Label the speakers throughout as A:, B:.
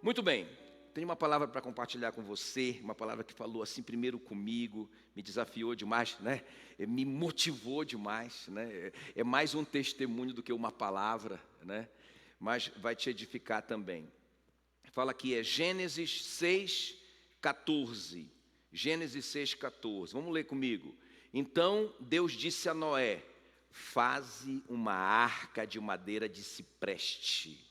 A: Muito bem, tenho uma palavra para compartilhar com você, uma palavra que falou assim primeiro comigo, me desafiou demais, né? Me motivou demais, né? É mais um testemunho do que uma palavra, né? Mas vai te edificar também. Fala aqui, é Gênesis 6:14. Gênesis 6:14. Vamos ler comigo. Então Deus disse a Noé: faze uma arca de madeira de cipreste.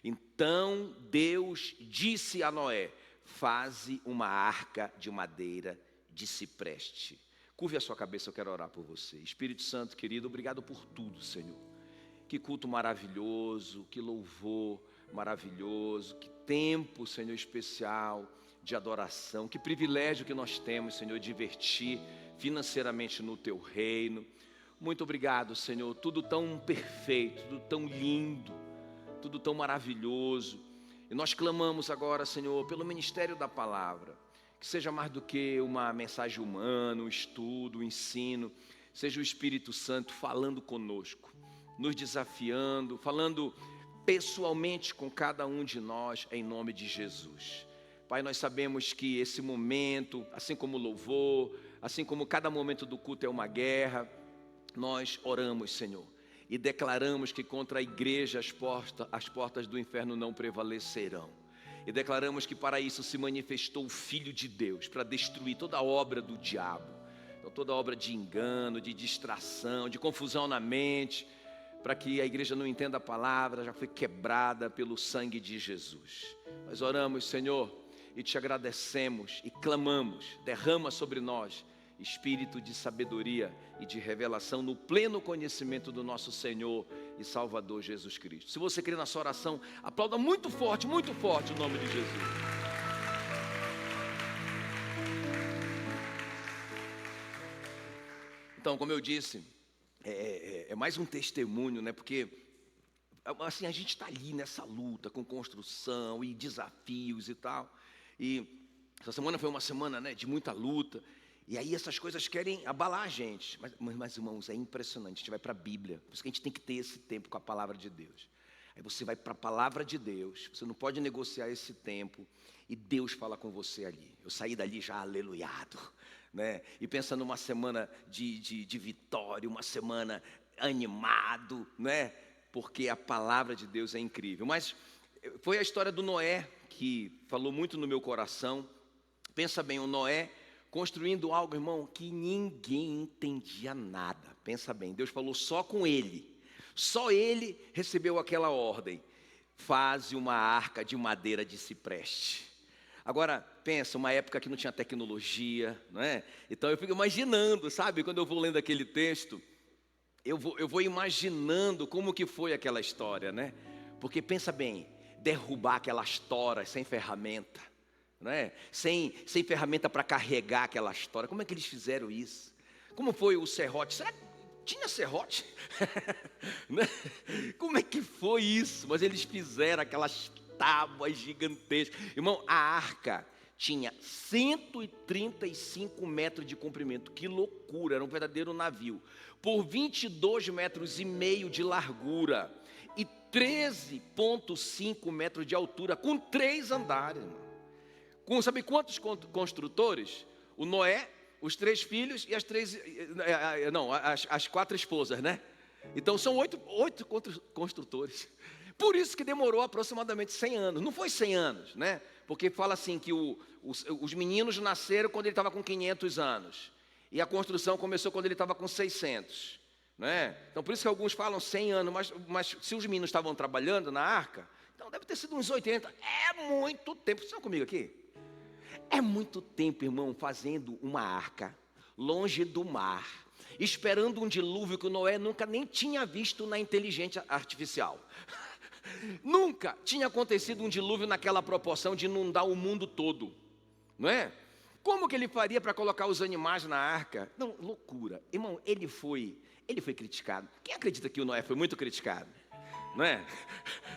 A: Então Deus disse a Noé: faze uma arca de madeira de cipreste. Curve a sua cabeça, eu quero orar por você. Espírito Santo querido, obrigado por tudo, Senhor. Que culto maravilhoso, que louvor maravilhoso, que tempo, Senhor, especial de adoração. Que privilégio que nós temos, Senhor, de investir financeiramente no Teu reino. Muito obrigado, Senhor, tudo tão perfeito, tudo tão lindo, tudo tão maravilhoso. E nós clamamos agora, Senhor, pelo ministério da palavra, que seja mais do que uma mensagem humana, um estudo, um ensino, seja o Espírito Santo falando conosco, nos desafiando, falando pessoalmente com cada um de nós, em nome de Jesus. Pai, nós sabemos que esse momento, assim como o louvor, assim como cada momento do culto é uma guerra, nós oramos, Senhor, e declaramos que contra a igreja as portas do inferno não prevalecerão. E declaramos que para isso se manifestou o Filho de Deus, para destruir toda a obra do diabo. Então, toda obra de engano, de distração, de confusão na mente, para que a igreja não entenda a palavra, já foi quebrada pelo sangue de Jesus. Nós oramos, Senhor, e te agradecemos e clamamos, derrama sobre nós espírito de sabedoria e de revelação no pleno conhecimento do nosso Senhor e Salvador Jesus Cristo. Se você crê na sua oração, aplauda muito forte o nome de Jesus. Então, como eu disse, é mais um testemunho, né? Porque assim, a gente está ali nessa luta com construção e desafios e tal. E essa semana foi uma semana, né, de muita luta. E aí essas coisas querem abalar a gente. Mas irmãos, é impressionante. A gente vai para a Bíblia. Por isso que a gente tem que ter esse tempo com a palavra de Deus. Aí você vai para a palavra de Deus. Você não pode negociar esse tempo. E Deus fala com você ali. Eu saí dali já aleluiado, né? E pensando numa semana de vitória, uma semana animado, né? Porque a palavra de Deus é incrível. Mas foi a história do Noé que falou muito no meu coração. Pensa bem, o Noé construindo algo, irmão, que ninguém entendia nada. Pensa bem, Deus falou só com ele. Só ele recebeu aquela ordem. Faze uma arca de madeira de cipreste. Agora, pensa, uma época que não tinha tecnologia, não é? Então eu fico imaginando, sabe? Quando eu vou lendo aquele texto, eu vou imaginando como que foi aquela história, né? Porque pensa bem, derrubar aquelas toras sem ferramenta, né? Sem ferramenta para carregar aquela história. Como é que eles fizeram isso? Como foi o serrote? Será que tinha serrote? Né? Como é que foi isso? Mas eles fizeram aquelas tábuas gigantescas. Irmão, a arca tinha 135 metros de comprimento. Que loucura, era um verdadeiro navio. Por 22 metros e meio de largura e 13,5 metros de altura, com 3 andares, irmão. Com sabe quantos construtores? O Noé, os 3 filhos e as 4 esposas, né? Então são 8 construtores. Por isso que demorou aproximadamente 100 anos. Não foi 100 anos, né? Porque fala assim que os meninos nasceram quando ele estava com 500 anos. E a construção começou quando ele estava com 600, né? Então por isso que alguns falam 100 anos. Mas se os meninos estavam trabalhando na arca, então deve ter sido uns 80. É muito tempo. Vocês estão comigo aqui? É muito tempo, irmão, fazendo uma arca, longe do mar, esperando um dilúvio que o Noé nunca nem tinha visto na inteligência artificial. Nunca tinha acontecido um dilúvio naquela proporção de inundar o mundo todo, não é? Como que ele faria para colocar os animais na arca? Não, loucura. Irmão, ele foi criticado. Quem acredita que o Noé foi muito criticado? Não é?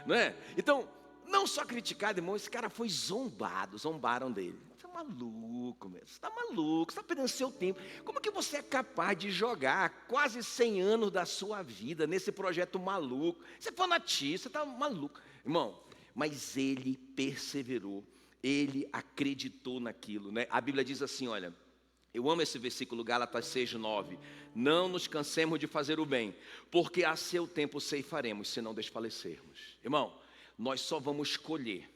A: Não é? Então, não só criticado, irmão, esse cara foi zombado, zombaram dele. Você é maluco, meu. Você está maluco, você está perdendo seu tempo. Como que você é capaz de jogar quase 100 anos da sua vida nesse projeto maluco? Você é fanatista, você está maluco. Irmão, mas ele perseverou, ele acreditou naquilo, né? A Bíblia diz assim, olha, eu amo esse versículo, Gálatas 6:9. Não nos cansemos de fazer o bem, porque a seu tempo ceifaremos, se não desfalecermos. Irmão, nós só vamos colher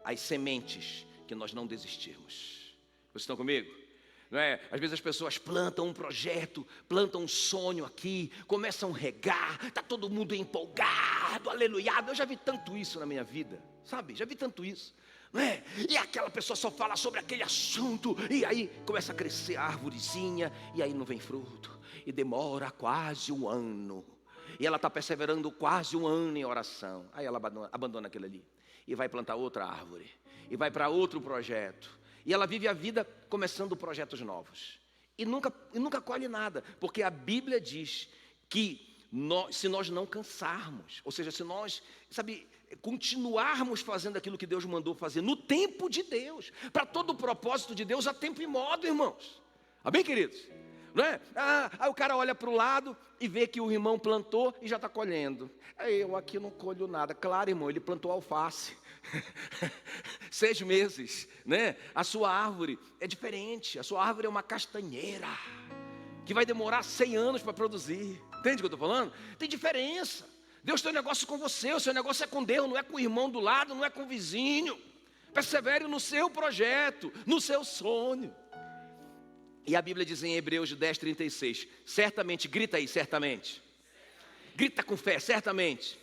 A: as sementes que nós não desistirmos. Vocês estão comigo? Não é? Às vezes as pessoas plantam um projeto, plantam um sonho aqui, começam a regar, está todo mundo empolgado, aleluiado. Eu já vi tanto isso na minha vida, sabe? Já vi tanto isso. Não é? E aquela pessoa só fala sobre aquele assunto, e aí começa a crescer a árvorezinha, e aí não vem fruto, e demora quase um ano, e ela está perseverando quase um ano em oração. Aí ela abandona aquilo ali, e vai plantar outra árvore, e vai para outro projeto, e ela vive a vida começando projetos novos, e nunca colhe nada, porque a Bíblia diz que se nós não cansarmos, ou seja, se nós, continuarmos fazendo aquilo que Deus mandou fazer no tempo de Deus, para todo o propósito de Deus há tempo e modo, irmãos. Amém, queridos? Não é? Aí o cara olha para o lado e vê que o irmão plantou e já está colhendo. Eu aqui não colho nada. Claro, irmão, ele plantou alface. 6 meses, né? A sua árvore é diferente. A sua árvore é uma castanheira que vai demorar 100 anos para produzir. Entende o que eu estou falando? Tem diferença. Deus tem um negócio com você, o seu negócio é com Deus, não é com o irmão do lado, não é com o vizinho. Persevere no seu projeto, no seu sonho. E a Bíblia diz em Hebreus 10:36, certamente, grita aí, certamente. Grita com fé, certamente.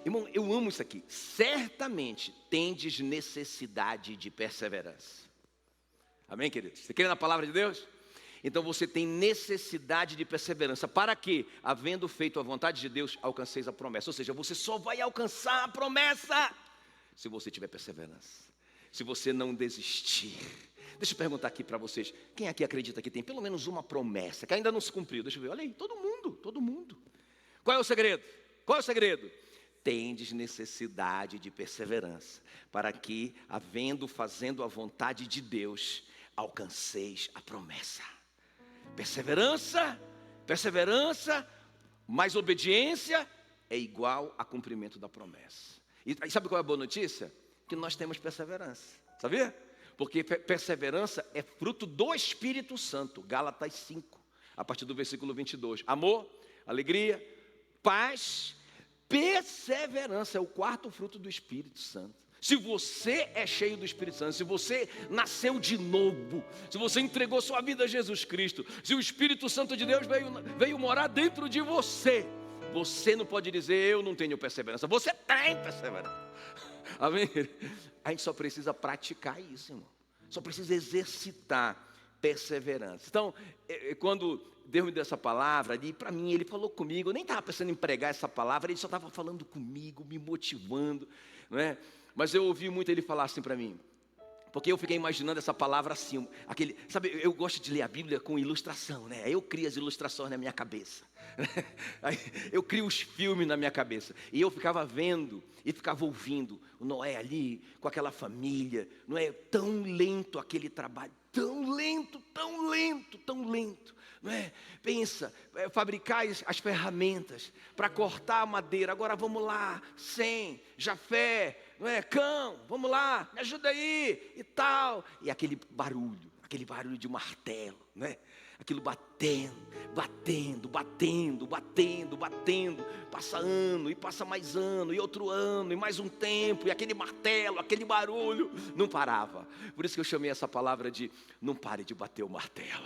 A: Irmão, eu amo isso aqui. Certamente tendes necessidade de perseverança. Amém, queridos? Você crê na palavra de Deus? Então você tem necessidade de perseverança. Para que, havendo feito a vontade de Deus, alcanceis a promessa. Ou seja, você só vai alcançar a promessa se você tiver perseverança, se você não desistir. Deixa eu perguntar aqui para vocês, quem aqui acredita que tem pelo menos uma promessa que ainda não se cumpriu? Deixa eu ver, olha aí, todo mundo. Qual é o segredo? Qual é o segredo? Tendes necessidade de perseverança, para que, fazendo a vontade de Deus, alcanceis a promessa. Perseverança, mais obediência é igual a cumprimento da promessa. E sabe qual é a boa notícia? Que nós temos perseverança, sabia? Porque perseverança é fruto do Espírito Santo, Gálatas 5, a partir do versículo 22. Amor, alegria, paz, perseverança é o 4º fruto do Espírito Santo. Se você é cheio do Espírito Santo, se você nasceu de novo, se você entregou sua vida a Jesus Cristo, se o Espírito Santo de Deus veio morar dentro de você, você não pode dizer, eu não tenho perseverança. Você tem perseverança. Amém? A gente só precisa praticar isso, irmão. Só precisa exercitar perseverança. Então, quando Deus me deu essa palavra ali, para mim, Ele falou comigo. Eu nem estava pensando em pregar essa palavra, Ele só estava falando comigo, me motivando, não é? Mas eu ouvi muito Ele falar assim para mim, porque eu fiquei imaginando essa palavra assim, eu gosto de ler a Bíblia com ilustração, né? Eu crio as ilustrações na minha cabeça, eu crio os filmes na minha cabeça, e eu ficava vendo e ficava ouvindo o Noé ali, com aquela família, não é? Tão lento aquele trabalho, tão lento, não é? Pensa, fabricar as ferramentas para cortar a madeira. Agora vamos lá, Sem, Jafé, não é? Cão, vamos lá, me ajuda aí e tal. E aquele barulho de martelo, não é? Aquilo batendo. Passa ano, e passa mais ano, e outro ano, e mais um tempo, e aquele martelo, aquele barulho, não parava. Por isso que eu chamei essa palavra de não pare de bater o martelo.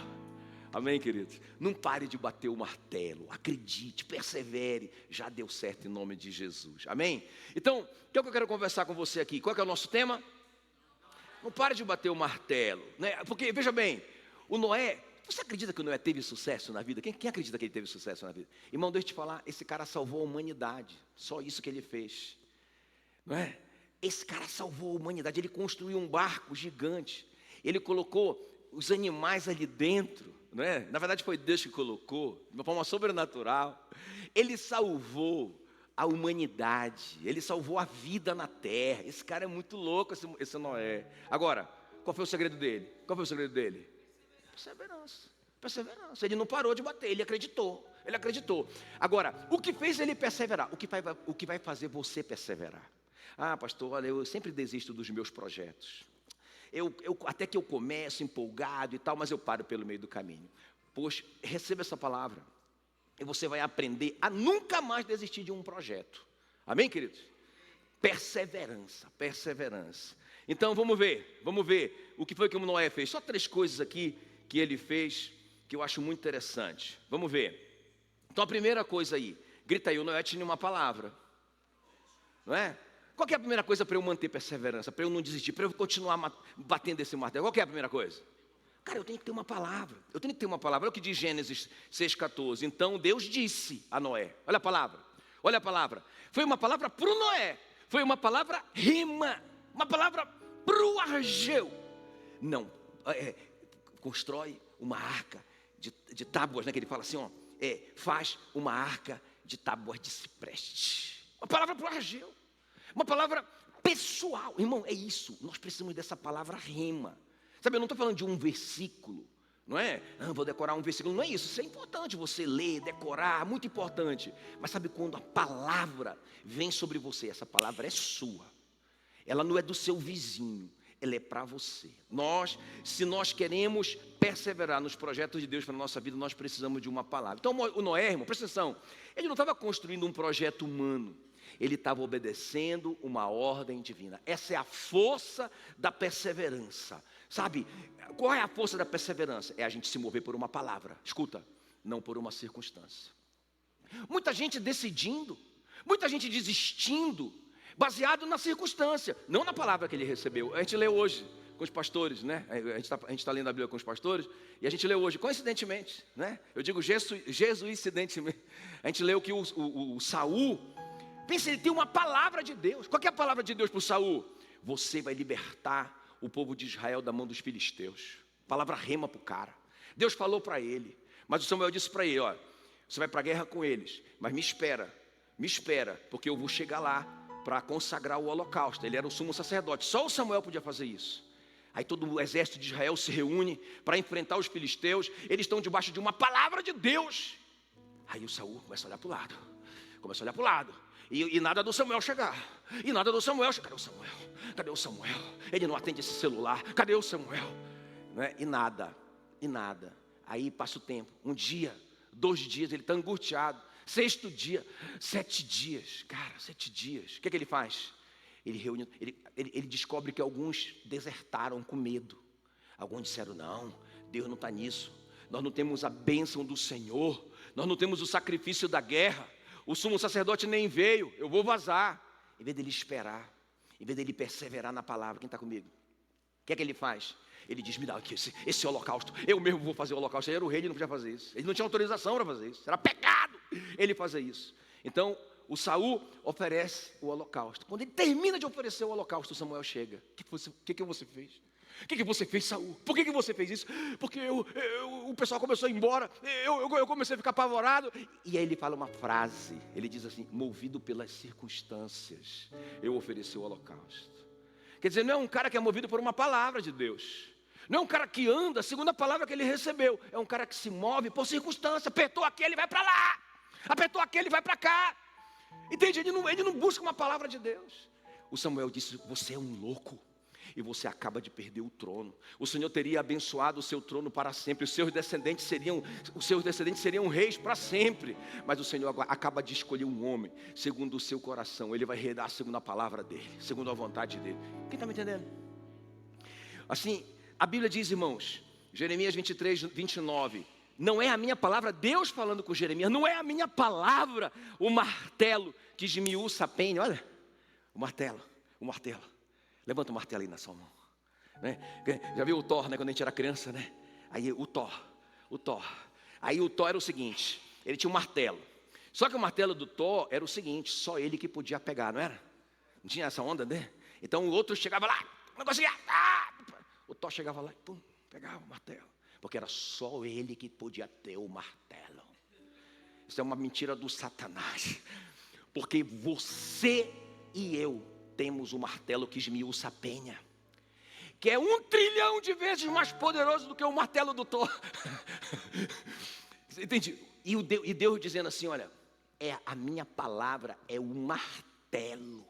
A: Amém, queridos? Não pare de bater o martelo, acredite, persevere, já deu certo em nome de Jesus. Amém? Então, o que eu quero conversar com você aqui? Qual que é o nosso tema? Não pare de bater o martelo, né? Porque, veja bem, o Noé, você acredita que o Noé teve sucesso na vida? Quem acredita que ele teve sucesso na vida? Irmão, deixa eu te falar, esse cara salvou a humanidade, só isso que ele fez, não é? Esse cara salvou a humanidade, ele construiu um barco gigante, ele colocou os animais ali dentro, não é? Na verdade foi Deus que colocou, de uma forma sobrenatural. Ele salvou a humanidade, ele salvou a vida na terra.Esse cara é muito louco, esse Noé. Agora, qual foi o segredo dele? Perseverança. Ele não parou de bater, ele acreditou. Agora, o que fez ele perseverar? O que vai fazer você perseverar? Ah, pastor, olha, eu sempre desisto dos meus projetos. Até que eu começo empolgado e tal, mas eu paro pelo meio do caminho. Pois, receba essa palavra. E você vai aprender a nunca mais desistir de um projeto. Amém, queridos? Perseverança, perseverança. Então, vamos ver o que foi que o Noé fez. Só 3 coisas aqui que ele fez, que eu acho muito interessante. Vamos ver. Então, a primeira coisa aí, grita aí, o Noé tinha uma palavra. Não é? Qual que é a primeira coisa para eu manter perseverança, para eu não desistir, para eu continuar batendo esse martelo? Qual que é a primeira coisa? Cara, eu tenho que ter uma palavra. Eu tenho que ter uma palavra. Olha o que diz Gênesis 6,14. Então Deus disse a Noé. Olha a palavra. Olha a palavra. Foi uma palavra para o Noé. Foi uma palavra rima. Uma palavra para o Argeu. Não. Constrói uma arca de tábuas, né? Que ele fala assim, ó. Faz uma arca de tábuas de cipreste. Uma palavra para o Argeu. Uma palavra pessoal. Irmão, é isso. Nós precisamos dessa palavra rima. Sabe, eu não estou falando de um versículo, não é? Vou decorar um versículo, não é isso. Isso é importante você ler, decorar, muito importante. Mas sabe quando a palavra vem sobre você? Essa palavra é sua. Ela não é do seu vizinho, ela é para você. Se nós queremos perseverar nos projetos de Deus para a nossa vida, nós precisamos de uma palavra. Então o Noé, irmão, presta atenção, ele não estava construindo um projeto humano. Ele estava obedecendo uma ordem divina. Essa é a força da perseverança. Sabe, qual é a força da perseverança? É a gente se mover por uma palavra. Escuta, não por uma circunstância. Muita gente decidindo, muita gente desistindo, baseado na circunstância, não na palavra que ele recebeu. A gente leu hoje com os pastores, né? A gente está lendo a Bíblia com os pastores, e a gente leu hoje, coincidentemente, né? Eu digo jesuincidentemente. A gente leu que o Saul, pensa, ele tem uma palavra de Deus. Qual que é a palavra de Deus para o Saul? Você vai libertar o povo de Israel da mão dos filisteus. Palavra rema para o cara. Deus falou para ele, mas o Samuel disse para ele, ó, você vai para a guerra com eles, mas me espera, porque eu vou chegar lá para consagrar o holocausto. Ele era o sumo sacerdote, só o Samuel podia fazer isso. Aí todo o exército de Israel se reúne para enfrentar os filisteus. Eles estão debaixo de uma palavra de Deus. Aí o Saul começa a olhar para o lado, e nada do Samuel chegar. Cadê o Samuel? Ele não atende esse celular. Cadê o Samuel? Né? E nada. Aí passa o tempo. 1 dia, 2 dias, ele está angustiado. 6º dia, 7 dias. Cara, 7 dias. O que ele faz? Ele descobre que alguns desertaram com medo. Alguns disseram, não, Deus não está nisso. Nós não temos a bênção do Senhor. Nós não temos o sacrifício da guerra. O sumo sacerdote nem veio, eu vou vazar. Em vez dele esperar, em vez dele perseverar na palavra, quem está comigo? O que é que ele faz? Ele diz, me dá aqui esse holocausto, eu mesmo vou fazer o holocausto. Ele era o rei, ele não podia fazer isso. Ele não tinha autorização para fazer isso, era pecado ele fazer isso. Então, o Saul oferece o holocausto. Quando ele termina de oferecer o holocausto, o Samuel chega. O que você fez? O que você fez, Saul? Por que você fez isso? Porque o pessoal começou a ir embora, eu comecei a ficar apavorado. E aí ele fala uma frase, ele diz assim, movido pelas circunstâncias, eu ofereci o holocausto. Quer dizer, não é um cara que é movido por uma palavra de Deus. Não é um cara que anda segundo a palavra que ele recebeu. É um cara que se move por circunstância. Apertou aqui, ele vai para lá. Apertou aqui, ele vai para cá. Entende? Ele não busca uma palavra de Deus. O Samuel disse, você é um louco. E você acaba de perder o trono. O Senhor teria abençoado o seu trono para sempre. Os seus descendentes seriam reis para sempre. Mas o Senhor acaba de escolher um homem segundo o seu coração. Ele vai redar segundo a palavra dele, segundo a vontade dele. Quem está me entendendo? Assim, a Bíblia diz, irmãos, Jeremias 23, 29. Não é a minha palavra, Deus falando com Jeremias. Não é a minha palavra, o martelo que esmiuça a pena. Olha, o martelo. Levanta o martelo aí na sua mão, né? Já viu o Thor, né? Quando a gente era criança, né? Aí o Thor. Aí o Thor era o seguinte, ele tinha um martelo. Só que o martelo do Thor era o seguinte, só ele que podia pegar, não era? Não tinha essa onda, né? Então o outro chegava lá, não conseguia. O Thor chegava lá e pum, pegava o martelo. Porque era só ele que podia ter o martelo. Isso é uma mentira do Satanás. Porque você e eu temos o martelo que esmiuça a penha, que é 1 trilhão de vezes mais poderoso do que o martelo do Thor. Entende? E Deus dizendo assim, olha, a minha palavra é o martelo.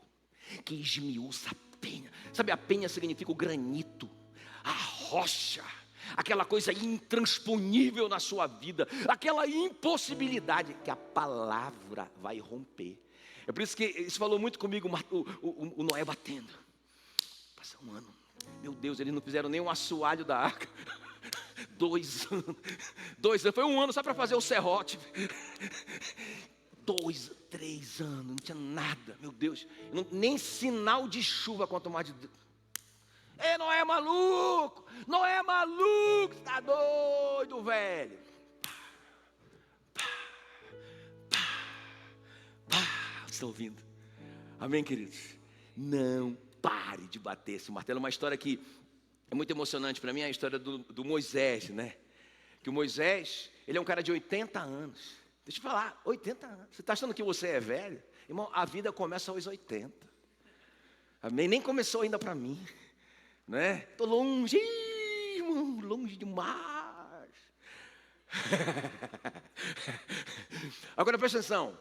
A: que esmiuça a penha. Sabe, a penha significa o granito, a rocha, aquela coisa intransponível na sua vida, aquela impossibilidade que a palavra vai romper. É por isso que isso falou muito comigo, o Noé batendo. Passa um ano, meu Deus, eles não fizeram nem um assoalho da arca. 2 anos, 2 anos, foi um ano só para fazer o serrote. 2, 3 anos, não tinha nada, meu Deus, nem sinal de chuva, quanto mais de Deus. Ei, Noé maluco, tá doido, velho. Vocês estão ouvindo? Amém, queridos? Não pare de bater esse martelo. Uma história que é muito emocionante para mim, é a história do Moisés, né? Que o Moisés, ele é um cara de 80 anos. Deixa eu falar, 80 anos. Você está achando que você é velho? Irmão, a vida começa aos 80. Amém? Nem começou ainda para mim, né? Estou longe, irmão, longe demais. Agora presta atenção.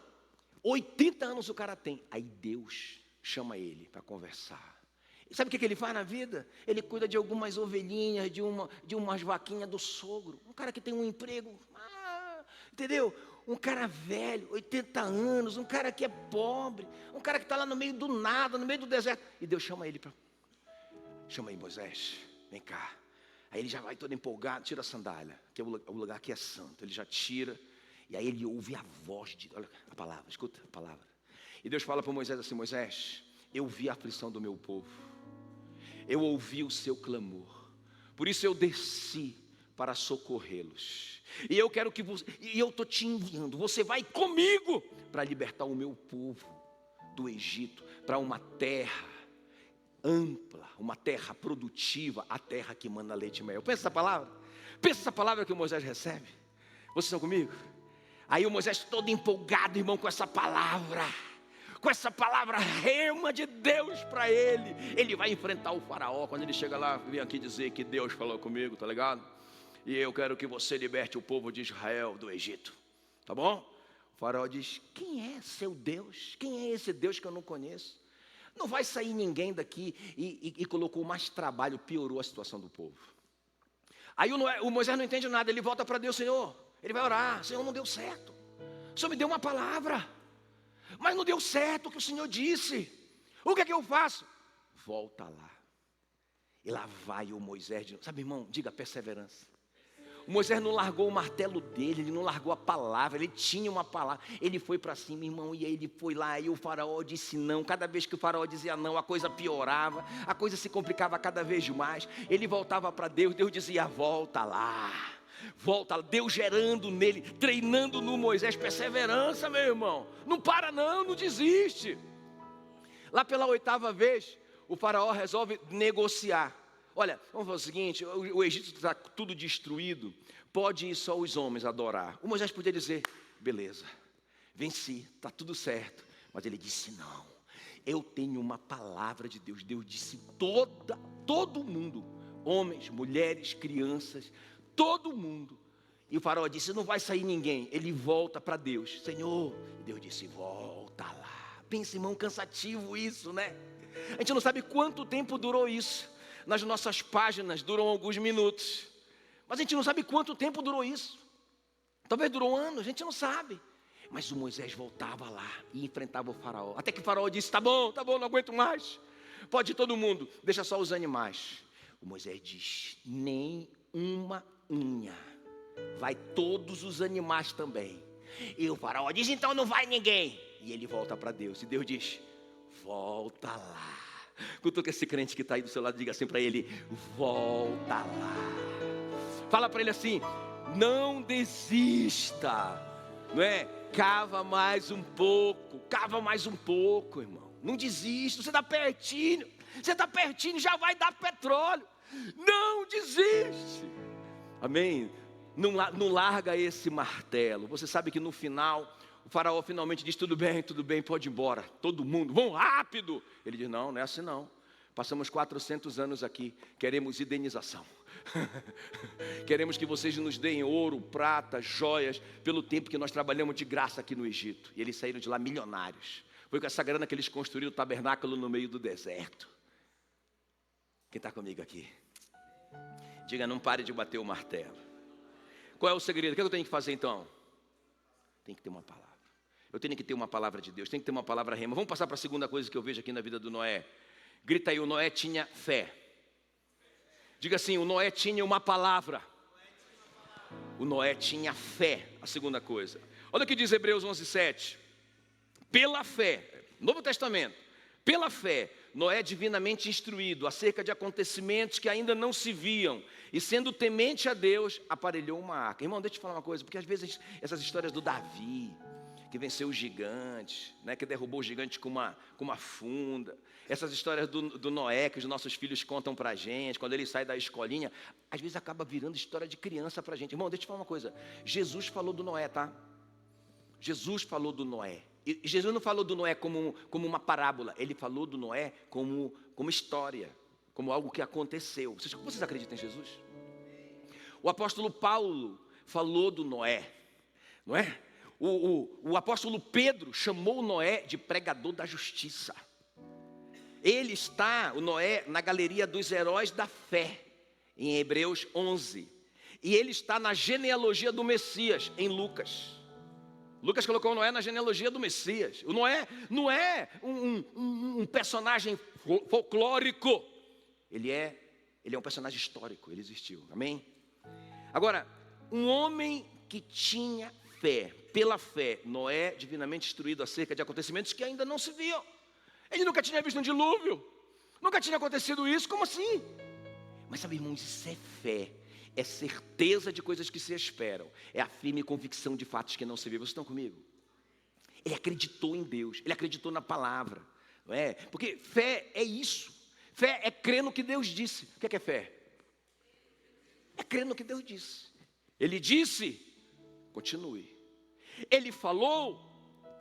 A: 80 anos o cara tem. Aí Deus chama ele para conversar. E sabe o que ele faz na vida? Ele cuida de algumas ovelhinhas, de umas vaquinhas do sogro. Um cara que tem um emprego, entendeu? Um cara velho, 80 anos, um cara que é pobre, um cara que está lá no meio do nada, no meio do deserto. E Deus chama ele para... Chama aí, Moisés, vem cá. Aí ele já vai todo empolgado, tira a sandália, que é o lugar que é santo. Ele já tira, e aí ele ouve a voz de... Olha a palavra, escuta a palavra. E Deus fala para Moisés assim: Moisés, eu vi a aflição do meu povo. Eu ouvi o seu clamor, por isso eu desci para socorrê-los. E eu quero que você, e eu estou te enviando, você vai comigo para libertar o meu povo do Egito, para uma terra ampla, uma terra produtiva, a terra que manda leite e mel. Pensa essa palavra que o Moisés recebe. Vocês estão comigo? Aí o Moisés todo empolgado, irmão, com essa palavra rema de Deus para ele. Ele vai enfrentar o faraó. Quando ele chega lá, vem aqui dizer que Deus falou comigo, tá ligado? E eu quero que você liberte o povo de Israel do Egito, tá bom? O faraó diz: quem é seu Deus? Quem é esse Deus que eu não conheço? Não vai sair ninguém daqui. E colocou mais trabalho, piorou a situação do povo. Aí o Moisés não entende nada, ele volta para Deus: Senhor, ele vai orar: Senhor, não deu certo, o Senhor me deu uma palavra, mas não deu certo o que o Senhor disse. O que é que eu faço? Volta lá. E lá vai o Moisés de novo. Sabe, irmão, diga perseverança. O Moisés não largou o martelo dele, ele não largou a palavra, ele tinha uma palavra. Ele foi para cima, irmão, e aí ele foi lá, e o faraó disse não. Cada vez que o faraó dizia não, a coisa piorava, a coisa se complicava cada vez mais. Ele voltava para Deus, Deus dizia: volta lá. Volta, Deus gerando nele, treinando no Moisés perseverança, meu irmão. Não para não, não desiste. Lá pela 8ª vez, o faraó resolve negociar. Olha, vamos fazer o seguinte: o Egito está tudo destruído, pode ir só os homens adorar. O Moisés podia dizer: beleza, venci, está tudo certo. Mas ele disse: não, eu tenho uma palavra de Deus. Deus disse: todo mundo, homens, mulheres, crianças, todo mundo. E o faraó disse: não vai sair ninguém. Ele volta para Deus: Senhor. E Deus disse: volta lá. Pensa, irmão, cansativo isso, né? A gente não sabe quanto tempo durou isso. Nas nossas páginas duram alguns minutos, mas a gente não sabe quanto tempo durou isso. Talvez durou anos, a gente não sabe. Mas o Moisés voltava lá e enfrentava o faraó. Até que o faraó disse: tá bom, não aguento mais. Pode ir todo mundo, deixa só os animais. O Moisés diz: nem uma unha, vai todos os animais também. E o faraó diz: então não vai ninguém. E ele volta para Deus, e Deus diz: volta lá. Cutuca esse crente que está aí do seu lado, diga assim para ele: volta lá. Fala para ele assim: não desista, não é? Cava mais um pouco, irmão. Não desista, você está pertinho, já vai dar petróleo. Não desiste. Amém? Não larga esse martelo. Você sabe que no final o faraó finalmente diz: tudo bem, pode ir embora. Todo mundo, vão rápido. Ele diz: não é assim não. Passamos 400 anos aqui, queremos indenização. Queremos que vocês nos deem ouro, prata, joias, pelo tempo que nós trabalhamos de graça aqui no Egito. E eles saíram de lá milionários. Foi com essa grana que eles construíram o tabernáculo no meio do deserto. Quem está comigo aqui? Diga, não pare de bater o martelo. Qual é o segredo? O que eu tenho que fazer então? Tem que ter uma palavra. Eu tenho que ter uma palavra de Deus, tem que ter uma palavra rema. Vamos passar para a segunda coisa que eu vejo aqui na vida do Noé. Grita aí, o Noé tinha fé. Diga assim, o Noé tinha uma palavra. O Noé tinha fé, a segunda coisa. Olha o que diz Hebreus 11:7. Pela fé, Novo Testamento, pela fé, Noé é divinamente instruído acerca de acontecimentos que ainda não se viam, e sendo temente a Deus, aparelhou uma arca. Irmão, deixa eu te falar uma coisa, porque às vezes essas histórias do Davi, que venceu os gigantes, né, que derrubou o gigante com uma funda, essas histórias do Noé, que os nossos filhos contam pra gente, quando ele sai da escolinha, às vezes acaba virando história de criança pra gente. Irmão, deixa eu te falar uma coisa, Jesus falou do Noé, tá? Jesus falou do Noé. E Jesus não falou do Noé como uma parábola, ele falou do Noé como história, como algo que aconteceu. Vocês acreditam em Jesus? O apóstolo Paulo falou do Noé, não é? O apóstolo Pedro chamou o Noé de pregador da justiça. Ele está, o Noé, na galeria dos heróis da fé, em Hebreus 11. E ele está na genealogia do Messias, em Lucas. Lucas colocou o Noé na genealogia do Messias. O Noé não é um personagem folclórico. Ele é um personagem histórico, ele existiu, amém? Agora, um homem que tinha fé, pela fé, Noé, divinamente instruído acerca de acontecimentos que ainda não se viam. Ele nunca tinha visto um dilúvio, nunca tinha acontecido isso, como assim? Mas sabe, irmãos, isso é fé. É certeza de coisas que se esperam. É a firme convicção de fatos que não se vê. Vocês estão comigo? Ele acreditou em Deus. Ele acreditou na palavra. Não é? Porque fé é isso. Fé é crer no que Deus disse. O que é fé? É crer no que Deus disse. Ele disse, continue. Ele falou,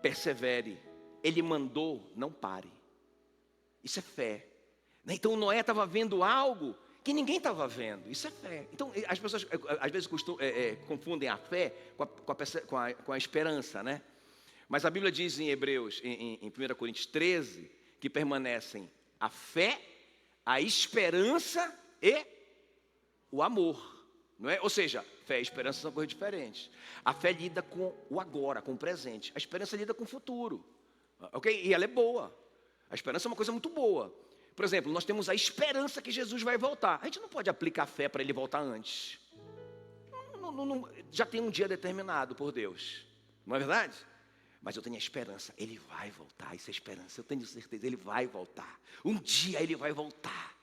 A: persevere. Ele mandou, não pare. Isso é fé. Então Noé estava vendo algo que ninguém estava vendo, isso é fé. Então as pessoas às vezes confundem a fé com a esperança, né? Mas a Bíblia diz em Hebreus, em 1 Coríntios 13, que permanecem a fé, a esperança e o amor, não é? Ou seja, fé e esperança são coisas diferentes. A fé lida com o agora, com o presente. A esperança lida com o futuro, ok? E ela é boa. A esperança é uma coisa muito boa. Por exemplo, nós temos a esperança que Jesus vai voltar. A gente não pode aplicar fé para ele voltar antes. Já tem um dia determinado por Deus, não é verdade? Mas eu tenho a esperança, ele vai voltar. Isso é esperança, eu tenho certeza, ele vai voltar. Um dia ele vai voltar.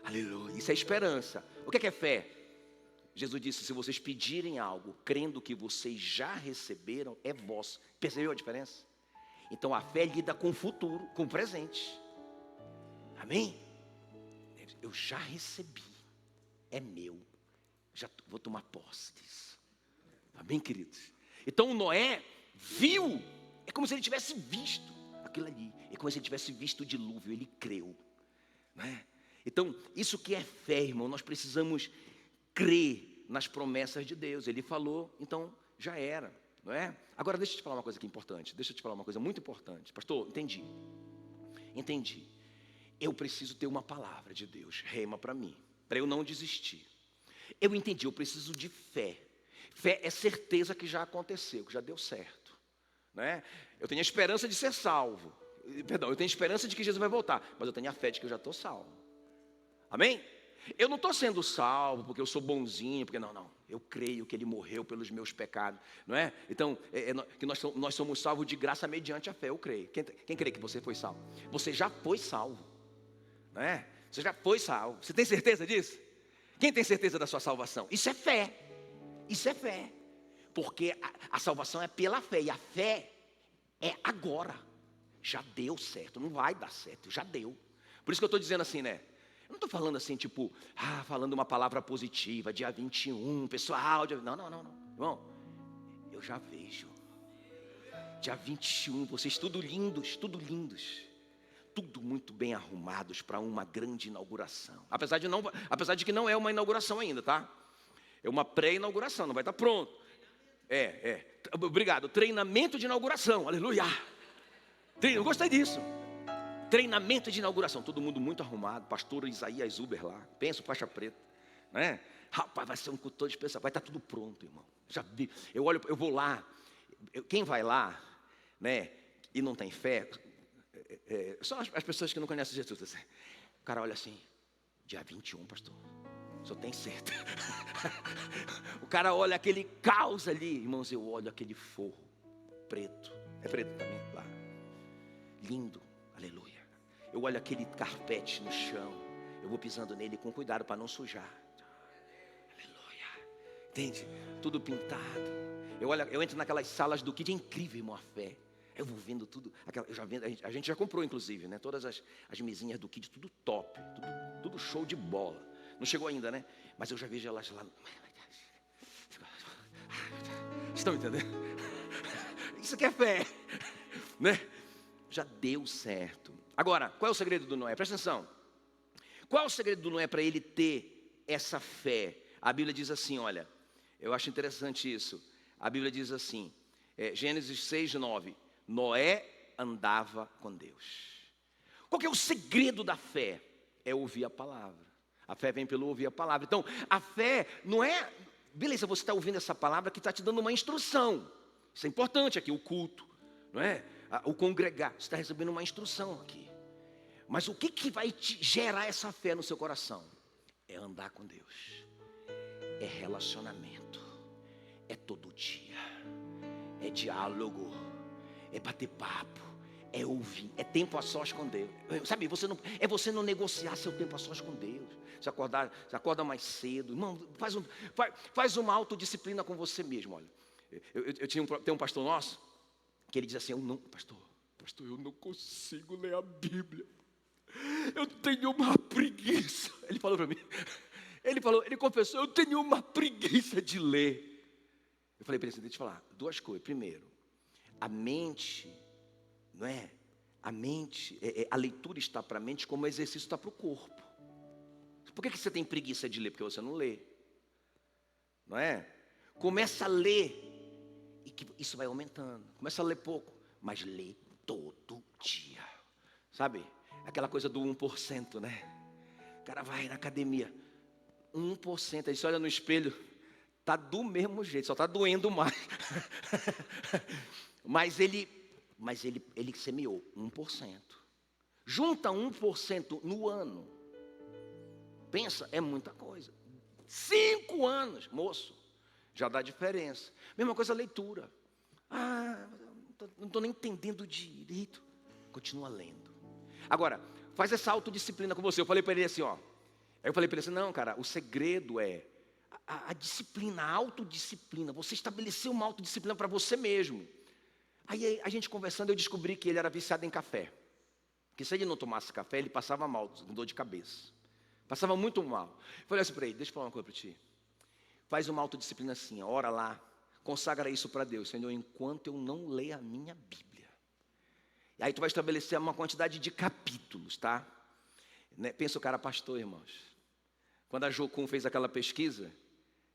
A: Aleluia, isso é esperança. O que é fé? Jesus disse, se vocês pedirem algo, crendo que vocês já receberam, é vosso. Percebeu a diferença? Então a fé lida com o futuro, com o presente. Amém? Eu já recebi, é meu, já vou tomar posse disso. Amém, queridos? Então o Noé viu, é como se ele tivesse visto aquilo ali, é como se ele tivesse visto o dilúvio, ele creu, não é? Então isso que é fé, irmão, nós precisamos crer nas promessas de Deus. Ele falou, então já era, não é? Agora deixa eu te falar uma coisa aqui importante, deixa eu te falar uma coisa muito importante. Pastor, entendi. Eu preciso ter uma palavra de Deus, rema para mim, para eu não desistir. Eu entendi, eu preciso de fé. Fé é certeza que já aconteceu, que já deu certo, né? Eu tenho a esperança de ser salvo. Eu tenho a esperança de que Jesus vai voltar, mas eu tenho a fé de que eu já estou salvo. Amém? Eu não estou sendo salvo porque eu sou bonzinho, porque não. Eu creio que Ele morreu pelos meus pecados, não é? Então, que nós somos salvos de graça mediante a fé, eu creio. Quem crê que você foi salvo? Você já foi salvo. Não é? Você já foi salvo. Você tem certeza disso? Quem tem certeza da sua salvação? Isso é fé. Isso é fé. Porque a salvação é pela fé. E a fé é agora. Já deu certo. Não vai dar certo. Já deu. Por isso que eu estou dizendo assim, né? Eu não estou falando assim, tipo, falando uma palavra positiva, dia 21, pessoal. Não. Irmão, eu já vejo. Dia 21, vocês tudo lindos. Tudo muito bem arrumados para uma grande inauguração. Apesar de que não é uma inauguração ainda, tá? É uma pré-inauguração, não vai estar pronto. Obrigado, treinamento de inauguração, aleluia. Eu gostei disso. Treinamento de inauguração, todo mundo muito arrumado, pastor Isaías Uber lá, pensa, faixa preta, né? Rapaz, vai ser um culto todo especial, vai estar tudo pronto, irmão. Já vi, eu vou lá, quem vai lá, né, e não tem fé, são as pessoas que não conhecem Jesus. Assim. O cara olha assim, dia 21, pastor, só tem certo. O cara olha aquele caos ali, irmãos, eu olho aquele forro preto, é preto também lá, lindo, aleluia. Eu olho aquele carpete no chão, eu vou pisando nele com cuidado para não sujar. Aleluia. Entende? Tudo pintado. Eu entro naquelas salas do Kid, é incrível, irmão, a fé. Eu vou vendo tudo, a gente já comprou inclusive, né? Todas as mesinhas do Kid, tudo top, tudo show de bola. Não chegou ainda, né? Mas eu já vejo elas lá. Estão entendendo? Isso que é fé, né? Já deu certo. Agora, qual é o segredo do Noé? Presta atenção. Qual é o segredo do Noé para ele ter essa fé? A Bíblia diz assim, olha, eu acho interessante isso. A Bíblia diz assim, Gênesis 6:9, Noé andava com Deus. Qual que é o segredo da fé? É ouvir a palavra. A fé vem pelo ouvir a palavra. Então, a fé não é... Beleza, você está ouvindo essa palavra que está te dando uma instrução. Isso é importante aqui, o culto, não é? O congregar, você está recebendo uma instrução aqui. Mas o que vai te gerar essa fé no seu coração? É andar com Deus. É relacionamento. É todo dia. É diálogo. É bater papo. É ouvir. É tempo a sós com Deus. Sabe, você não negociar seu tempo a sós com Deus. Você acorda mais cedo. Irmão, faz uma autodisciplina com você mesmo. Olha, tem um pastor nosso que ele diz assim, pastor, eu não consigo ler a Bíblia. Eu tenho uma preguiça. Ele falou para mim. Ele confessou, eu tenho uma preguiça de ler. Eu falei para ele, deixa eu falar, duas coisas. Primeiro, a mente, não é? A mente, a leitura está para a mente como o exercício está para o corpo. Por que você tem preguiça de ler? Porque você não lê. Não é? Começa a ler. E que isso vai aumentando. Começa a ler pouco, mas lê todo dia. Sabe? Aquela coisa do 1%, né? O cara vai na academia. 1%, aí você olha no espelho, tá do mesmo jeito, só tá doendo mais. Mas ele semeou 1%. Junta 1% no ano. Pensa, é muita coisa. 5 anos, moço, já dá diferença. Mesma coisa a leitura. Não estou nem entendendo direito. Continua lendo. Agora, faz essa autodisciplina com você. Eu falei para ele assim, não, cara, o segredo é a disciplina, a autodisciplina. Você estabelecer uma autodisciplina para você mesmo. Aí a gente conversando, eu descobri que ele era viciado em café. Que se ele não tomasse café, ele passava mal, com dor de cabeça. Passava muito mal. Eu falei assim para ele, deixa eu falar uma coisa para ti. Faz uma autodisciplina assim, ora lá, consagra isso para Deus. Senhor, enquanto eu não ler a minha Bíblia. E aí tu vai estabelecer uma quantidade de capítulos, tá? Né? Pensa o cara pastor, irmãos. Quando a Jocum fez aquela pesquisa,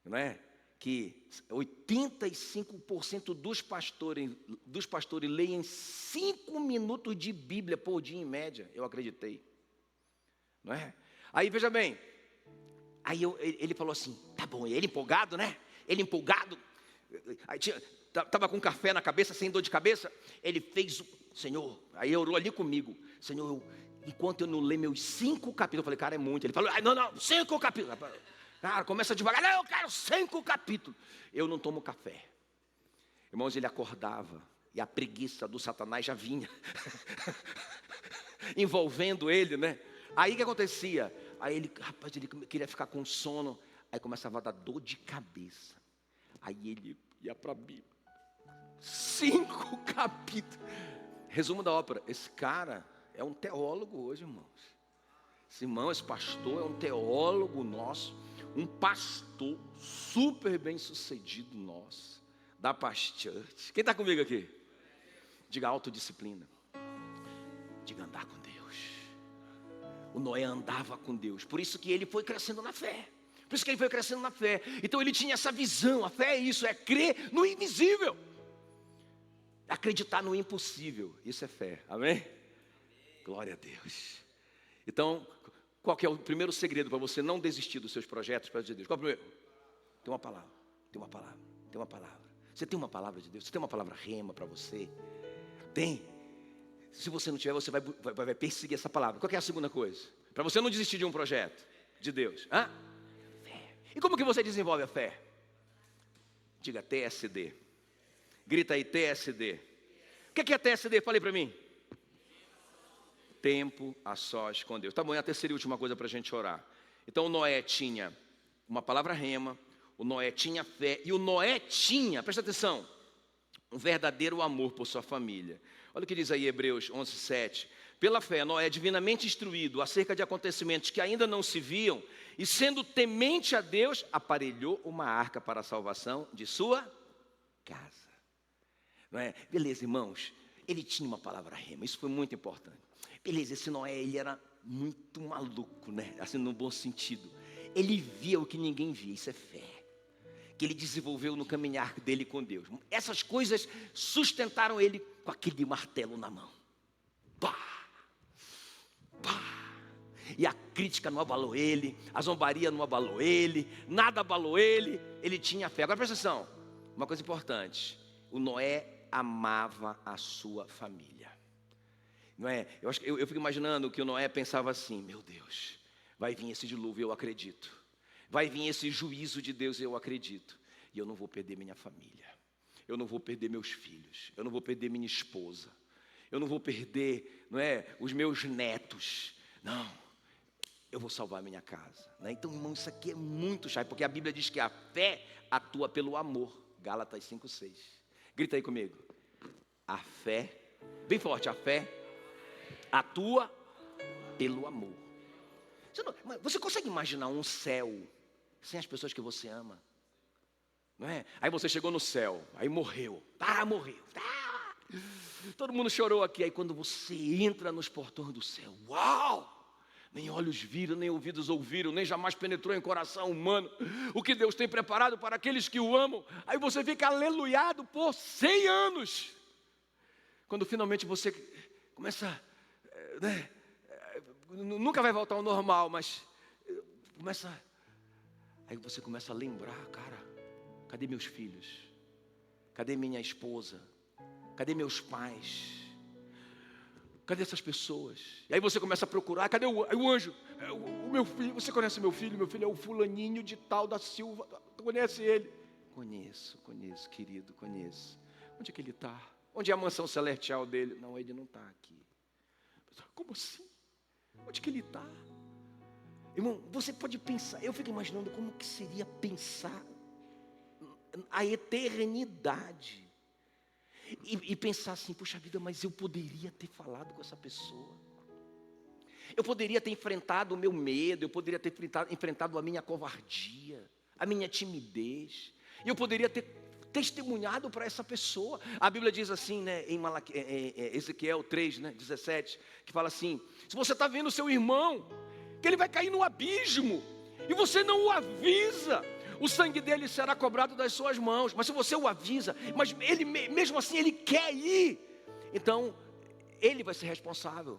A: não é? Que 85% dos pastores leem 5 minutos de Bíblia por dia em média. Eu acreditei. Não é? Aí, veja bem. Aí ele falou assim, tá bom, ele empolgado, né? Ele empolgado. Estava com café na cabeça, sem dor de cabeça. Ele fez, Senhor, aí orou ali comigo. Senhor, enquanto eu não ler meus 5 capítulos, eu falei, cara, é muito. Ele falou, não, 5 capítulos. Cara, começa devagar, não, eu quero 5 capítulos. Eu não tomo café. Irmãos, ele acordava e a preguiça do Satanás já vinha. Envolvendo ele, né? Aí o que acontecia? Aí ele queria ficar com sono. Aí começava a dar dor de cabeça. Aí ele ia para a Bíblia. 5 capítulos. Resumo da ópera. Esse cara é um teólogo hoje, irmãos. Esse pastor é um teólogo nosso. Um pastor super bem sucedido nosso. Da Paz Church. Quem está comigo aqui? Diga autodisciplina. Diga andar com Deus. O Noé andava com Deus. Por isso que ele foi crescendo na fé. Então ele tinha essa visão. A fé é isso, é crer no invisível. Acreditar no impossível, isso é fé, amém? Glória a Deus. Então, qual que é o primeiro segredo para você não desistir dos seus projetos para Deus? Qual é o primeiro? Tem uma palavra, tem uma palavra, tem uma palavra. Você tem uma palavra de Deus? Você tem uma palavra rema para você? Tem. Se você não tiver, você vai perseguir essa palavra. Qual que é a segunda coisa? Para você não desistir de um projeto de Deus. Hã? Fé. E como que você desenvolve a fé? Diga TSD. Grita aí, TSD. O que é TSD? Falei para mim. Tempo a sós com Deus. Tá bom, é a terceira e última coisa para a gente orar. Então o Noé tinha uma palavra rema, o Noé tinha fé, e o Noé tinha, presta atenção, um verdadeiro amor por sua família. Olha o que diz aí Hebreus 11:7. Pela fé, Noé, divinamente instruído acerca de acontecimentos que ainda não se viam, e sendo temente a Deus, aparelhou uma arca para a salvação de sua casa. Não é? Beleza, irmãos, ele tinha uma palavra rema, isso foi muito importante. Beleza, esse Noé, ele era muito maluco, né? Assim, no bom sentido. Ele via o que ninguém via, isso é fé. Que ele desenvolveu no caminhar dele com Deus. Essas coisas sustentaram ele com aquele martelo na mão. Pá! Pá! E a crítica não abalou ele, a zombaria não abalou ele, nada abalou ele, ele tinha fé. Agora presta atenção, uma coisa importante, o Noé amava a sua família. Não é? Eu fico imaginando que o Noé pensava assim, meu Deus, vai vir esse dilúvio, eu acredito. Vai vir esse juízo de Deus, eu acredito. E eu não vou perder minha família. Eu não vou perder meus filhos. Eu não vou perder minha esposa. Eu não vou perder, não é, os meus netos. Não, eu vou salvar minha casa. Né? Então, irmão, isso aqui é muito chato, porque a Bíblia diz que a fé atua pelo amor. Gálatas 5:6. Grita aí comigo. A fé, bem forte, a fé atua pelo amor. Você consegue imaginar um céu sem as pessoas que você ama? Não é? Aí você chegou no céu, aí morreu. Morreu. Todo mundo chorou aqui. Aí quando você entra nos portões do céu, uau! Nem olhos viram, nem ouvidos ouviram, nem jamais penetrou em coração humano o que Deus tem preparado para aqueles que o amam. Aí você fica aleluiado por 100 anos. Quando finalmente você começa, né? Nunca vai voltar ao normal, mas aí você começa a lembrar, cara, cadê meus filhos? Cadê minha esposa? Cadê meus pais? Cadê essas pessoas? E aí você começa a procurar, cadê o anjo? O meu filho, você conhece meu filho? Meu filho é o fulaninho de tal da Silva, tu conhece ele? Conheço, querido, conheço. Onde é que ele está? Onde é a mansão celestial dele? Não, ele não está aqui. Como assim? Onde que ele está? Irmão, você pode pensar, eu fico imaginando como que seria pensar a eternidade. E pensar assim, puxa vida, mas eu poderia ter falado com essa pessoa. Eu poderia ter enfrentado o meu medo, eu poderia ter enfrentado a minha covardia, a minha timidez. E eu poderia ter testemunhado para essa pessoa. A Bíblia diz assim, né, em Ezequiel 3, né, 17, que fala assim, se você está vendo o seu irmão, que ele vai cair no abismo, e você não o avisa, o sangue dele será cobrado das suas mãos. Mas se você o avisa, mas ele mesmo assim ele quer ir, então ele vai ser responsável.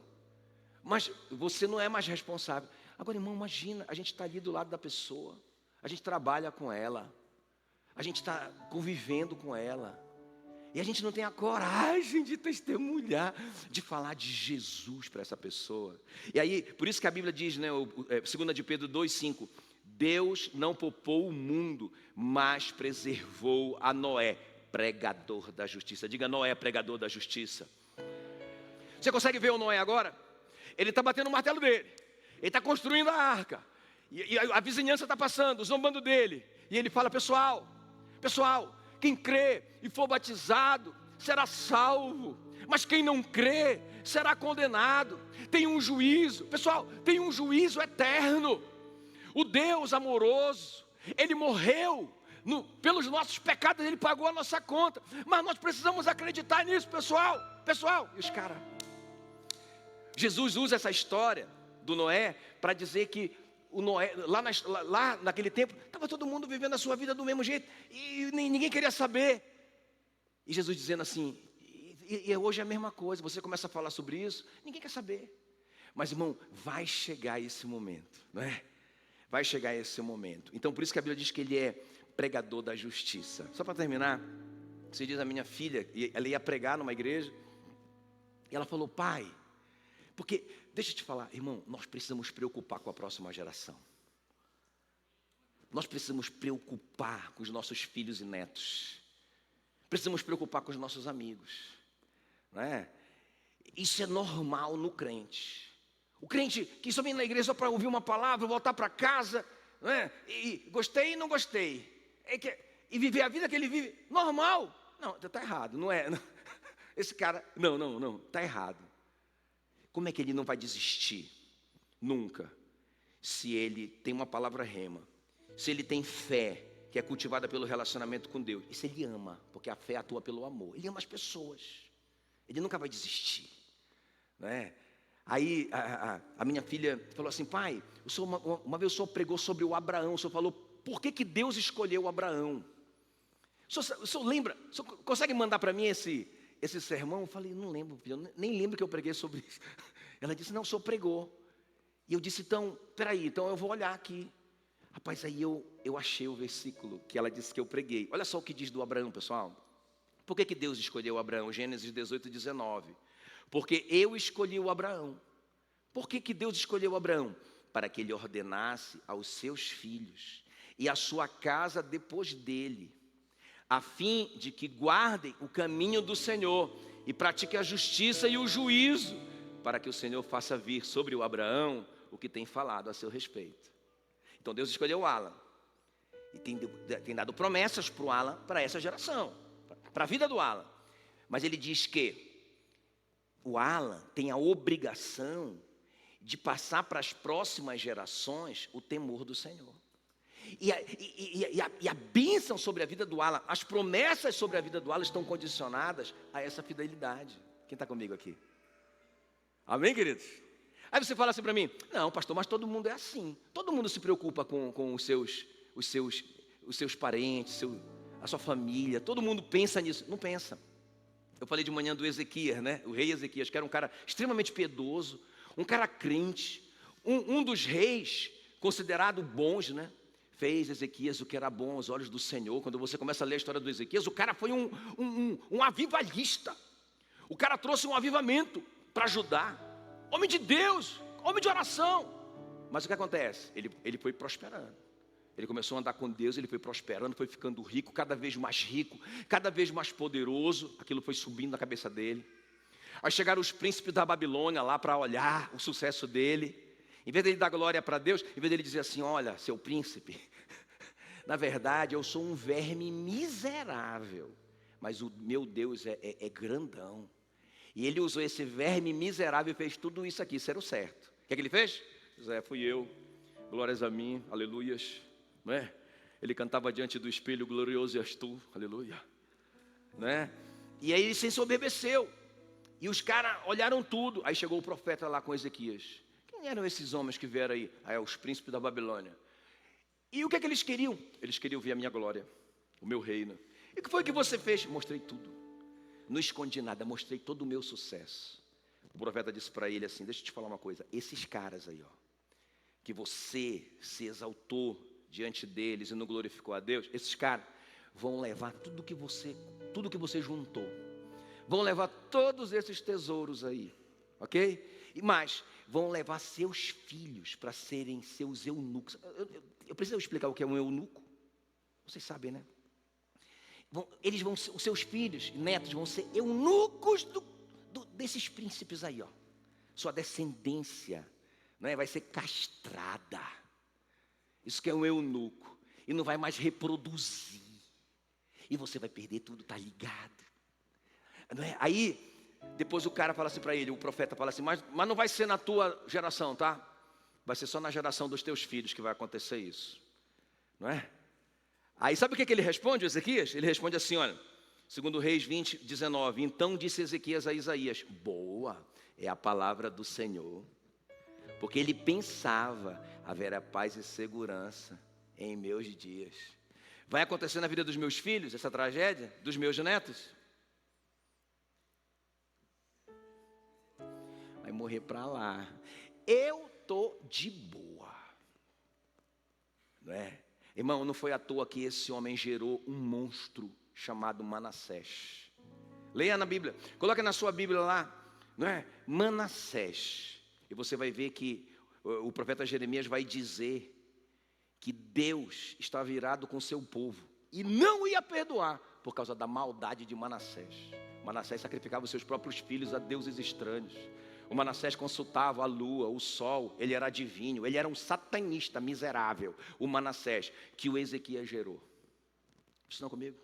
A: Mas você não é mais responsável. Agora, irmão, imagina, a gente está ali do lado da pessoa, a gente trabalha com ela, a gente está convivendo com ela, e a gente não tem a coragem de testemunhar, de falar de Jesus para essa pessoa. E aí, por isso que a Bíblia diz, né, 2 de Pedro 2:5, Deus não poupou o mundo, mas preservou a Noé, pregador da justiça. Diga, Noé, pregador da justiça. Você consegue ver o Noé agora? Ele está batendo o martelo dele, ele está construindo a arca, e a vizinhança está passando, zombando dele, e ele fala, pessoal, quem crê e for batizado será salvo, mas quem não crê será condenado. Tem um juízo, pessoal, tem um juízo eterno. O Deus amoroso, Ele morreu pelos nossos pecados, Ele pagou a nossa conta, mas nós precisamos acreditar nisso, pessoal, e os caras, Jesus usa essa história do Noé para dizer que o Noé, lá naquele tempo, estava todo mundo vivendo a sua vida do mesmo jeito, e ninguém queria saber, e Jesus dizendo assim, E hoje é a mesma coisa, você começa a falar sobre isso, ninguém quer saber. Mas, irmão, vai chegar esse momento, não é? Vai chegar esse momento. Então, por isso que a Bíblia diz que ele é pregador da justiça. Só para terminar, você diz a minha filha, ela ia pregar numa igreja, e ela falou, pai, porque, deixa eu te falar, irmão, nós precisamos preocupar com a próxima geração. Nós precisamos preocupar com os nossos filhos e netos. Precisamos preocupar com os nossos amigos, não é? Isso é normal no crente. O crente que só vem na igreja só para ouvir uma palavra, voltar para casa, não é? E gostei e não gostei. E viver a vida que ele vive, normal. Não, está errado, não é? Esse cara, não, está errado. Como é que ele não vai desistir? Nunca. Se ele tem uma palavra rema, se ele tem fé, que é cultivada pelo relacionamento com Deus, e se ele ama, porque a fé atua pelo amor, ele ama as pessoas, ele nunca vai desistir, não é? Aí a minha filha falou assim, pai, uma vez o senhor pregou sobre o Abraão, o senhor falou, por que Deus escolheu o Abraão? O senhor lembra, o senhor consegue mandar para mim esse sermão? Eu falei, não lembro, filho, nem lembro que eu preguei sobre isso. Ela disse, não, o senhor pregou. E eu disse, então, peraí, então eu vou olhar aqui. Rapaz, aí eu achei o versículo que ela disse que eu preguei. Olha só o que diz do Abraão, pessoal. Por que Deus escolheu Abraão? Gênesis 18, 19. Porque eu escolhi o Abraão. Por que Deus escolheu Abraão? Para que ele ordenasse aos seus filhos e a sua casa depois dele, a fim de que guardem o caminho do Senhor e pratiquem a justiça e o juízo, para que o Senhor faça vir sobre o Abraão o que tem falado a seu respeito. Então Deus escolheu o Alan e tem dado promessas para o Alan, para essa geração, para a vida do Alan. Mas ele diz que o Alan tem a obrigação de passar para as próximas gerações o temor do Senhor. E a bênção sobre a vida do Alan, as promessas sobre a vida do Alan estão condicionadas a essa fidelidade. Quem está comigo aqui? Amém, queridos? Aí você fala assim para mim, não, pastor, mas todo mundo é assim. Todo mundo se preocupa com os seus parentes, a sua família. Todo mundo pensa nisso. Não pensa. Eu falei de manhã do Ezequias, né? O rei Ezequias, que era um cara extremamente piedoso, um cara crente, um dos reis considerado bons, né? Fez Ezequias o que era bom aos olhos do Senhor. Quando você começa a ler a história do Ezequias, o cara foi um avivalista. O cara trouxe um avivamento para ajudar. Homem de Deus, homem de oração. Mas o que acontece? Ele foi prosperando. Ele começou a andar com Deus, ele foi prosperando, foi ficando rico, cada vez mais poderoso. Aquilo foi subindo na cabeça dele. Aí chegaram os príncipes da Babilônia lá para olhar o sucesso dele. Em vez dele dar glória para Deus, em vez dele dizer assim, olha, seu príncipe, na verdade eu sou um verme miserável, mas o meu Deus é grandão. E ele usou esse verme miserável e fez tudo isso aqui, isso era o certo. O que é que ele fez? Fui eu, glórias a mim, aleluias. Não é? Ele cantava diante do espelho, glorioso és tu, aleluia. Não é? E aí ele se ensoberbeceu. E os caras olharam tudo. Aí chegou o profeta lá com Ezequias. Quem eram esses homens que vieram aí? Aí os príncipes da Babilônia. E o que é que eles queriam? Eles queriam ver a minha glória, o meu reino. E o que foi que você fez? Mostrei tudo. Não escondi nada, mostrei todo o meu sucesso. O profeta disse para ele assim, deixa eu te falar uma coisa. Esses caras aí, ó, que você se exaltou diante deles e não glorificou a Deus, esses caras vão levar tudo que você juntou. Vão levar todos esses tesouros aí, ok? E mais, vão levar seus filhos para serem seus eunucos. Eu preciso explicar o que é um eunuco? Vocês sabem, né? Os seus filhos e netos vão ser eunucos desses príncipes aí, ó. Sua descendência, não é? Vai ser castrada. Isso que é um eunuco. E não vai mais reproduzir. E você vai perder tudo, tá ligado? Não é? Aí, depois o cara fala assim para ele, o profeta fala assim, mas não vai ser na tua geração, tá? Vai ser só na geração dos teus filhos que vai acontecer isso. Não é? Aí sabe o que ele responde, Ezequias? Ele responde assim, olha, segundo Reis 20, 19. Então disse Ezequias a Isaías, boa é a palavra do Senhor. Porque ele pensava, haverá paz e segurança em meus dias. Vai acontecer na vida dos meus filhos, essa tragédia, dos meus netos? vai morrer para lá. Eu tô de boa. Não é? Irmão, não foi à toa que esse homem gerou um monstro chamado Manassés. Leia na Bíblia, coloca na sua Bíblia lá, não é? Manassés. E você vai ver que o profeta Jeremias vai dizer que Deus está virado com o seu povo e não ia perdoar por causa da maldade de Manassés. Manassés sacrificava os seus próprios filhos a deuses estranhos. O Manassés consultava a lua, o sol, ele era adivinho, ele era um satanista miserável, o Manassés, que o Ezequias gerou. Estão comigo?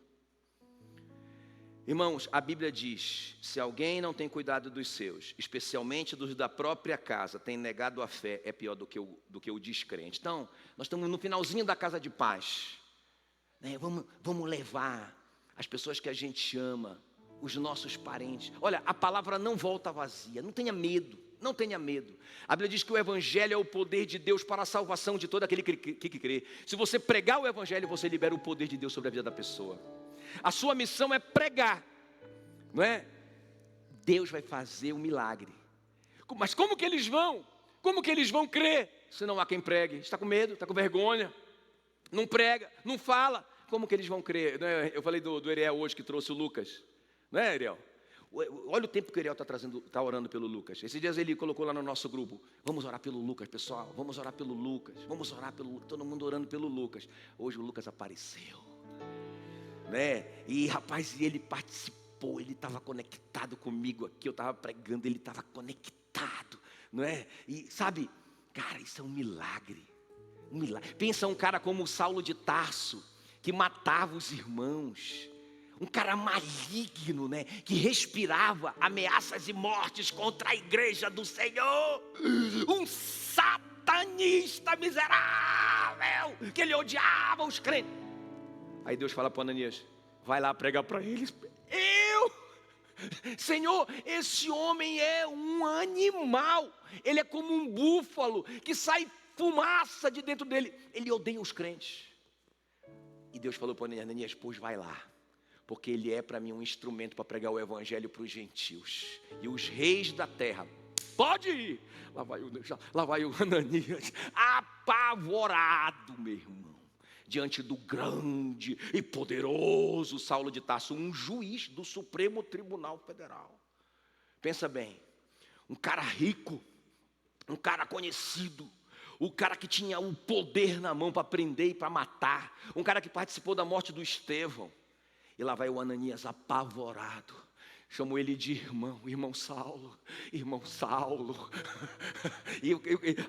A: Irmãos, a Bíblia diz, se alguém não tem cuidado dos seus, especialmente dos da própria casa, tem negado a fé, é pior do que o descrente. Então, nós estamos no finalzinho da casa de paz, né? Vamos levar as pessoas que a gente ama, os nossos parentes. Olha, a palavra não volta vazia, não tenha medo, não tenha medo. A Bíblia diz que o Evangelho é o poder de Deus para a salvação de todo aquele que crê. Se você pregar o Evangelho, você libera o poder de Deus sobre a vida da pessoa. A sua missão é pregar, não é? Deus vai fazer um milagre. Mas como que eles vão? Como que eles vão crer se não há quem pregue? Está com medo, está com vergonha, não prega, não fala. Como que eles vão crer? Não é? Eu falei do Ariel hoje que trouxe o Lucas. Não é, Ariel? Olha o tempo que o Ariel está orando pelo Lucas. Esses dias ele colocou lá no nosso grupo, vamos orar pelo Lucas, pessoal, vamos orar pelo Lucas, vamos orar pelo Lucas, todo mundo orando pelo Lucas. Hoje o Lucas apareceu, né? E rapaz, ele participou, ele estava conectado comigo aqui, eu estava pregando, ele estava conectado, não é? E sabe, cara, isso é um milagre, um milagre. Pensa um cara como o Saulo de Tarso, que matava os irmãos, um cara maligno, né? Que respirava ameaças e mortes contra a igreja do Senhor. Um satanista miserável, que ele odiava os crentes. Aí Deus fala para Ananias, vai lá pregar para eles. Senhor, esse homem é um animal. Ele é como um búfalo que sai fumaça de dentro dele. Ele odeia os crentes. E Deus falou para Ananias, pois vai lá. Porque ele é para mim um instrumento para pregar o evangelho para os gentios. E os reis da terra, pode ir. Lá vai o Ananias, apavorado, meu irmão, diante do grande e poderoso Saulo de Tarso, um juiz do Supremo Tribunal Federal. Pensa bem, um cara rico, um cara conhecido, o cara que tinha o poder na mão para prender e para matar, um cara que participou da morte do Estevão. E lá vai o Ananias apavorado, chamou ele de irmão Saulo, e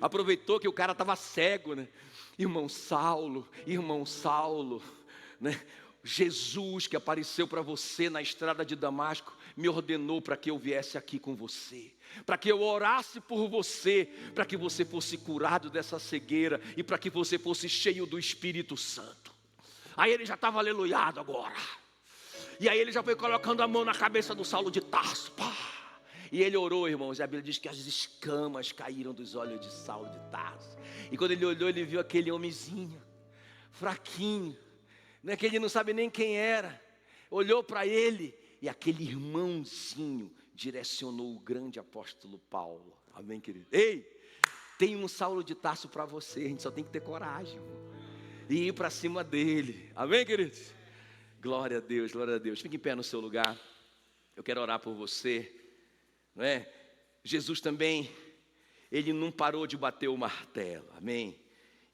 A: aproveitou que o cara estava cego, né? Irmão Saulo, né? Jesus que apareceu para você na estrada de Damasco, me ordenou para que eu viesse aqui com você, para que eu orasse por você, para que você fosse curado dessa cegueira e para que você fosse cheio do Espírito Santo. Aí ele já estava aleluiado agora. E aí ele já foi colocando a mão na cabeça do Saulo de Tarso. Pá. E ele orou, irmãos. E a Bíblia diz que as escamas caíram dos olhos de Saulo de Tarso. E quando ele olhou, ele viu aquele homenzinho, fraquinho, né, que ele não sabe nem quem era. Olhou para ele e aquele irmãozinho direcionou o grande apóstolo Paulo. Amém, querido? Ei, tem um Saulo de Tarso para você. A gente só tem que ter coragem e ir para cima dele. Amém, queridos? Glória a Deus, glória a Deus. Fique em pé no seu lugar. Eu quero orar por você, não é? Jesus também, ele não parou de bater o martelo, amém?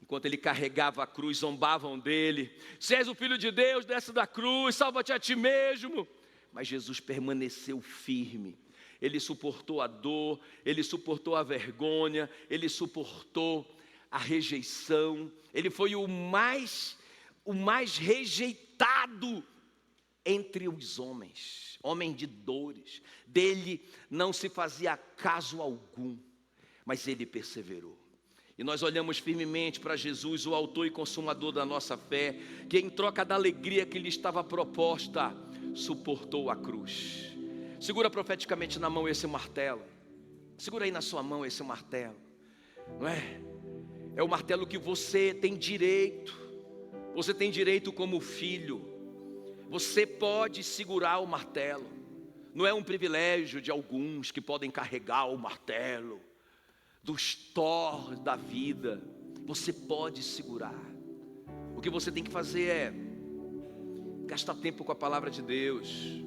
A: Enquanto ele carregava a cruz, zombavam dele. Se és o Filho de Deus, desce da cruz, salva-te a ti mesmo. Mas Jesus permaneceu firme. Ele suportou a dor, ele suportou a vergonha, ele suportou a rejeição. Ele foi o mais rejeitado entre os homens, homem de dores. Dele não se fazia caso algum, mas ele perseverou. E nós olhamos firmemente para Jesus, o autor e consumador da nossa fé, que em troca da alegria que lhe estava proposta, suportou a cruz. Segura profeticamente na mão esse martelo. Segura aí na sua mão esse martelo, não é? É o martelo que você tem direito. Você tem direito como filho. Você pode segurar o martelo. Não é um privilégio de alguns que podem carregar o martelo dos Thor da vida. Você pode segurar. O que você tem que fazer é gastar tempo com a palavra de Deus,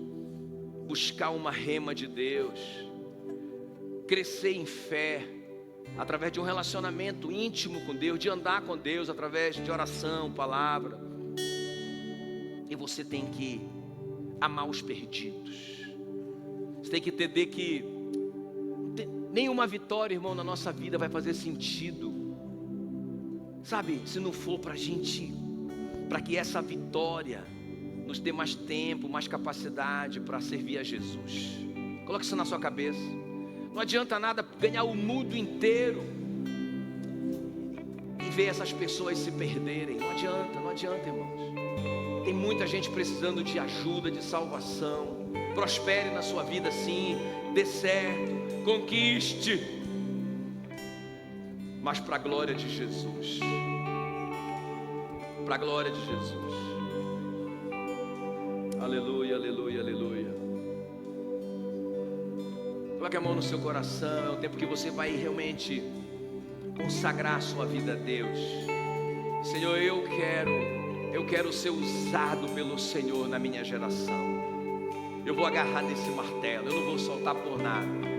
A: buscar uma rema de Deus, crescer em fé, através de um relacionamento íntimo com Deus, de andar com Deus, através de oração, palavra. E você tem que amar os perdidos. Você tem que entender que nenhuma vitória, irmão, na nossa vida vai fazer sentido, sabe, se não for para que essa vitória nos dê mais tempo, mais capacidade para servir a Jesus. Coloque isso na sua cabeça. Não adianta nada ganhar o mundo inteiro e ver essas pessoas se perderem. Não adianta, irmãos. Tem muita gente precisando de ajuda, de salvação. Prospere na sua vida, sim, dê certo, conquiste, mas para a glória de Jesus. Para a glória de Jesus. Aleluia, aleluia, aleluia. Coloque a mão no seu coração. É o tempo que você vai realmente consagrar a sua vida a Deus. Senhor, eu quero ser usado pelo Senhor na minha geração. Eu vou agarrar nesse martelo, eu não vou soltar por nada.